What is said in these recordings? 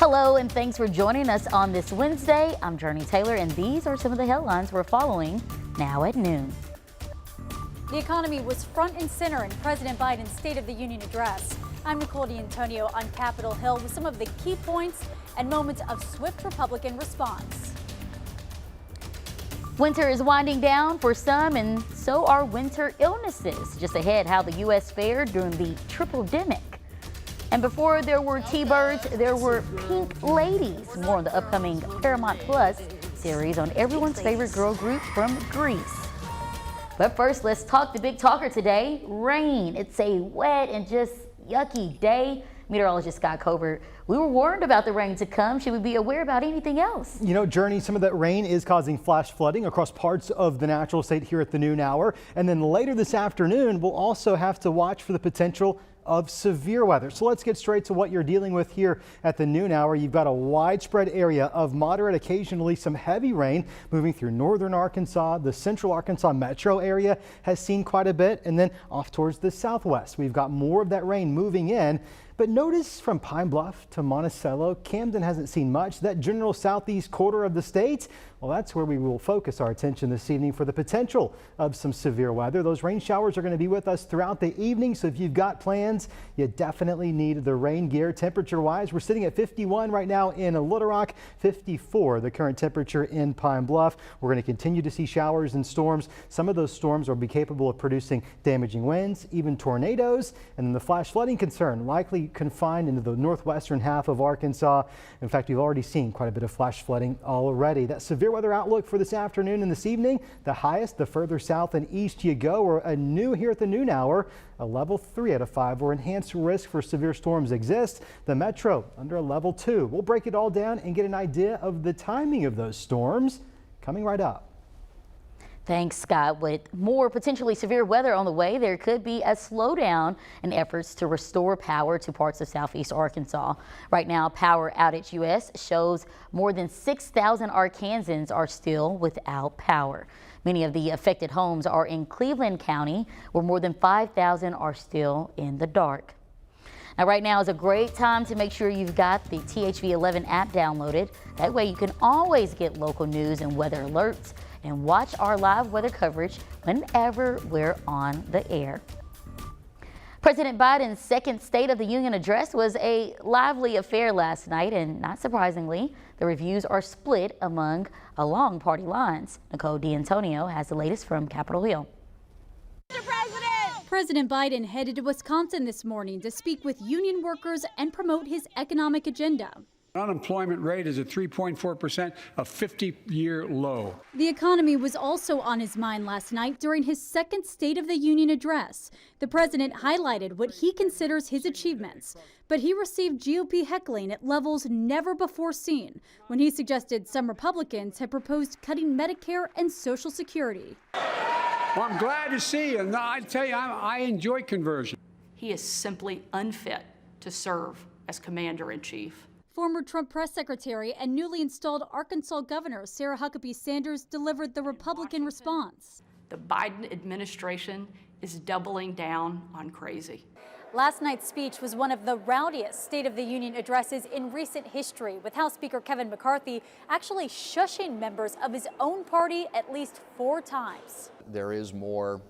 Hello, and thanks for joining us on this Wednesday. I'm Jurnee Taylor, and these are some of the headlines we're following now at noon. The economy was front and center in President Biden's State of the Union address. I'm Nicole D'Antonio on Capitol Hill with some of the key points and moments of swift Republican response. Winter is winding down for some, and so are winter illnesses. Just ahead, how the U.S. fared during the triple-demic. And before there were T-birds, there were pink ladies. More on the upcoming Paramount Plus series on everyone's favorite girl group from Greece. But first, let's talk the big talker today, rain. It's a wet and just yucky day. Meteorologist Scott Covert, we were warned about the rain to come. Should we be aware about anything else? You know, Jurnee, some of that rain is causing flash flooding across parts of the natural state here at the noon hour. And then later this afternoon, we'll also have to watch for the potential of severe weather. So let's get straight to what you're dealing with here at the noon hour. You've got a widespread area of moderate, occasionally some heavy rain moving through northern Arkansas. The central Arkansas metro area has seen quite a bit, and then off towards the southwest, we've got more of that rain moving in. But notice from Pine Bluff to Monticello, Camden hasn't seen much. That general southeast quarter of the state, well, that's where we will focus our attention this evening for the potential of some severe weather. Those rain showers are going to be with us throughout the evening, so if you've got plans, you definitely need the rain gear. Temperature-wise, we're sitting at 51 right now in Little Rock, 54 the current temperature in Pine Bluff. We're going to continue to see showers and storms. Some of those storms will be capable of producing damaging winds, even tornadoes, and then the flash flooding concern likely confined into the northwestern half of Arkansas. In fact, we've already seen quite a bit of flash flooding already. That severe weather outlook for this afternoon and this evening, the highest the further south and east you go, or a new here at the noon hour, a level 3 out of 5 where enhanced risk for severe storms exists. The metro under a level 2. We'll break it all down and get an idea of the timing of those storms coming right up. Thanks, Scott. With more potentially severe weather on the way, there could be a slowdown in efforts to restore power to parts of southeast Arkansas. Right now, Power Outage US shows more than 6,000 Arkansans are still without power. Many of the affected homes are in Cleveland County, where more than 5,000 are still in the dark. Now, right now is a great time to make sure you've got the THV 11 app downloaded. That way you can always get local news and weather alerts and watch our live weather coverage whenever we're on the air. President Biden's second State of the Union address was a lively affair last night, and not surprisingly, the reviews are split along party lines. Nicole D'Antonio has the latest from Capitol Hill. President Biden headed to Wisconsin this morning to speak with union workers and promote his economic agenda. Unemployment rate is at 3.4%, a 50-year low. The economy was also on his mind last night during his second State of the Union address. The president highlighted what he considers his achievements, but he received GOP heckling at levels never before seen when he suggested some Republicans had proposed cutting Medicare and Social Security. Well, I'm glad to see you, and I tell you, I enjoy conversion. He is simply unfit to serve as commander-in-chief. Former Trump press secretary and newly installed Arkansas Governor Sarah Huckabee Sanders delivered the Republican response. The Biden administration is doubling down on crazy. Last night's speech was one of the rowdiest State of the Union addresses in recent history, with House Speaker Kevin McCarthy actually shushing members of his own party at least 4 times. There is more,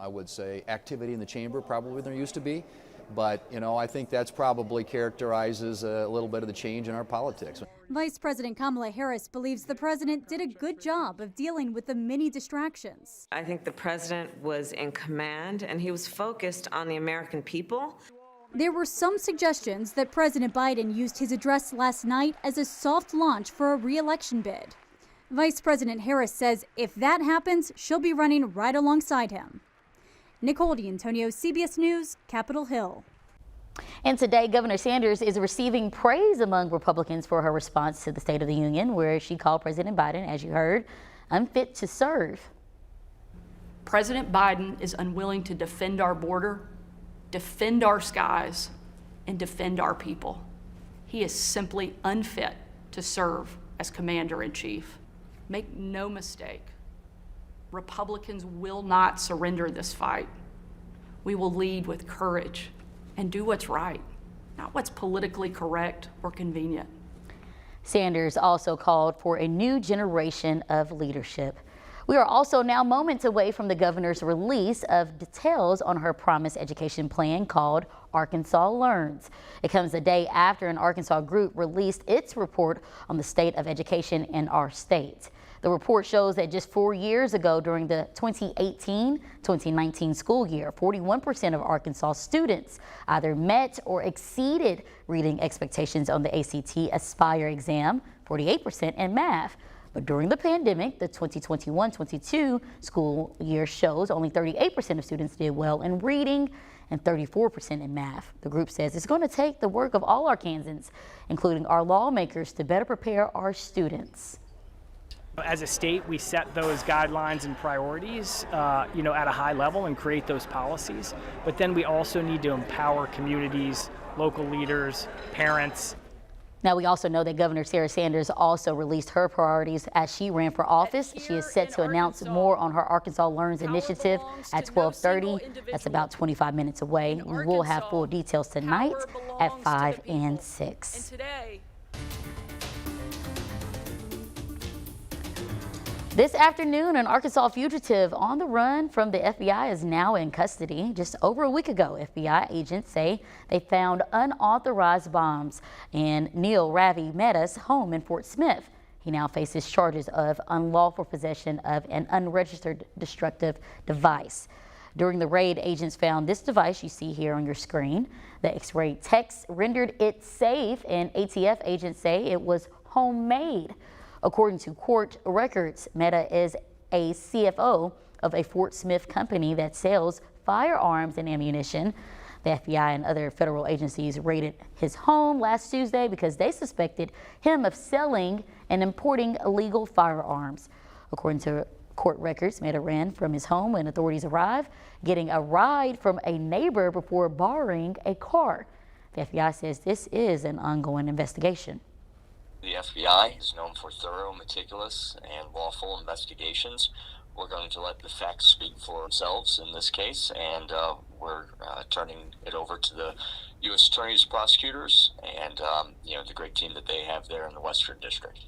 I would say, activity in the chamber probably than there used to be. But, you know, I think that's probably characterizes a little bit of the change in our politics. Vice President Kamala Harris believes the president did a good job of dealing with the many distractions. I think the president was in command and he was focused on the American people. There were some suggestions that President Biden used his address last night as a soft launch for a re-election bid. Vice President Harris says if that happens, she'll be running right alongside him. Nicole D'Antonio, CBS News, Capitol Hill. And today, Governor Sanders is receiving praise among Republicans for her response to the State of the Union, where she called President Biden, as you heard, unfit to serve. President Biden is unwilling to defend our border, defend our skies, and defend our people. He is simply unfit to serve as commander-in-chief. Make no mistake, Republicans will not surrender this fight. We will lead with courage and do what's right, not what's politically correct or convenient. Sanders also called for a new generation of leadership. We are also now moments away from the governor's release of details on her promised education plan called Arkansas Learns. It comes a day after an Arkansas group released its report on the state of education in our state. The report shows that just 4 years ago, during the 2018-2019 school year, 41% of Arkansas students either met or exceeded reading expectations on the ACT Aspire exam, 48% in math. But during the pandemic, the 2021-22 school year shows only 38% of students did well in reading and 34% in math. The group says it's going to take the work of all Arkansans, including our lawmakers, to better prepare our students. As a state, we set those guidelines and priorities, at a high level and create those policies. But then we also need to empower communities, local leaders, parents. Now, we also know that Governor Sarah Sanders also released her priorities as she ran for office. She is set to announce more on her Arkansas Learns initiative at 12:30. That's about 25 minutes away. We will have full details tonight at 5 and 6. This afternoon, an Arkansas fugitive on the run from the FBI is now in custody. Just over a week ago, FBI agents say they found unauthorized bombs in Neil Ravi Mehta's home in Fort Smith. He now faces charges of unlawful possession of an unregistered destructive device. During the raid, agents found this device you see here on your screen. The X-ray text rendered it safe, and ATF agents say it was homemade. According to court records, Mehta is a CFO of a Fort Smith company that sells firearms and ammunition. The FBI and other federal agencies raided his home last Tuesday because they suspected him of selling and importing illegal firearms. According to court records, Mehta ran from his home when authorities arrived, getting a ride from a neighbor before borrowing a car. The FBI says this is an ongoing investigation. The FBI is known for thorough, meticulous, and lawful investigations. We're going to let the facts speak for themselves in this case, and we're turning it over to the U.S. Attorney's prosecutors and the great team that they have there in the Western District.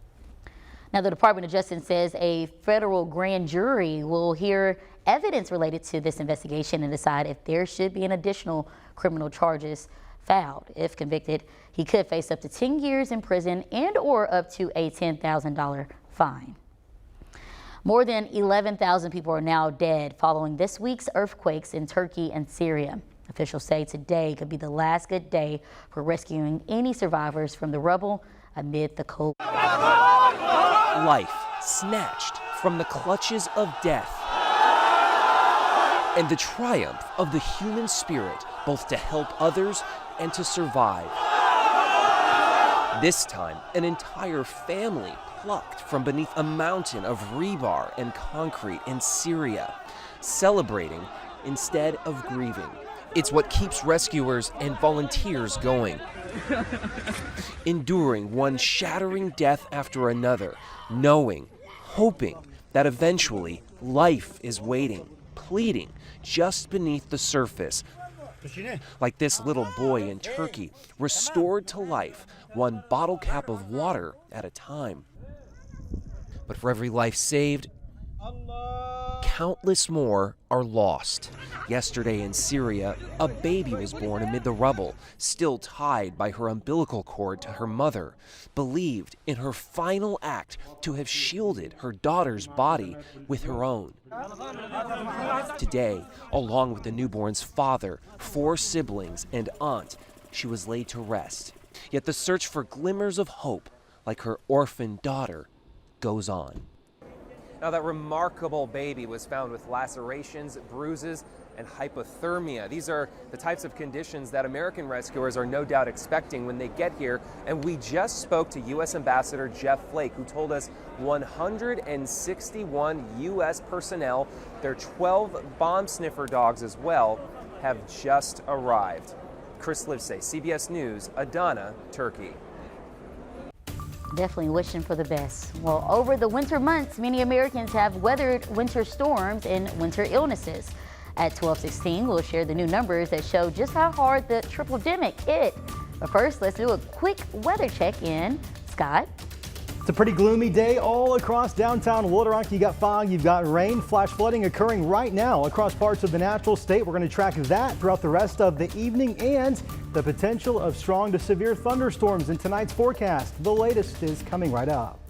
Now, the Department of Justice says a federal grand jury will hear evidence related to this investigation and decide if there should be an additional criminal charges filed. If convicted, he could face up to 10 years in prison and or up to a $10,000 fine. More than 11,000 people are now dead following this week's earthquakes in Turkey and Syria. Officials say today could be the last good day for rescuing any survivors from the rubble amid the cold. Life snatched from the clutches of death, and the triumph of the human spirit, both to help others and to survive. This time, an entire family plucked from beneath a mountain of rebar and concrete in Syria, celebrating instead of grieving. It's what keeps rescuers and volunteers going. Enduring one shattering death after another, knowing, hoping that eventually life is waiting, pleading just beneath the surface. Like this little boy in Turkey, restored to life, one bottle cap of water at a time. But for every life saved, countless more are lost. Yesterday in Syria, a baby was born amid the rubble, still tied by her umbilical cord to her mother, believed in her final act to have shielded her daughter's body with her own. Today, along with the newborn's father, 4 siblings, and aunt, she was laid to rest. Yet the search for glimmers of hope, like her orphaned daughter, goes on. Now, that remarkable baby was found with lacerations, bruises, and hypothermia. These are the types of conditions that American rescuers are no doubt expecting when they get here. And we just spoke to U.S. Ambassador Jeff Flake, who told us 161 U.S. personnel, their 12 bomb sniffer dogs as well, have just arrived. Chris Livesay, CBS News, Adana, Turkey. Definitely wishing for the best. Well, over the winter months, many Americans have weathered winter storms and winter illnesses. At 12:16, we'll share the new numbers that show just how hard the triple-demic hit. But first, let's do a quick weather check in Scott? It's a pretty gloomy day all across downtown Little Rock. You got fog, you've got rain, flash flooding occurring right now across parts of the natural state. We're going to track that throughout the rest of the evening and the potential of strong to severe thunderstorms in tonight's forecast. The latest is coming right up.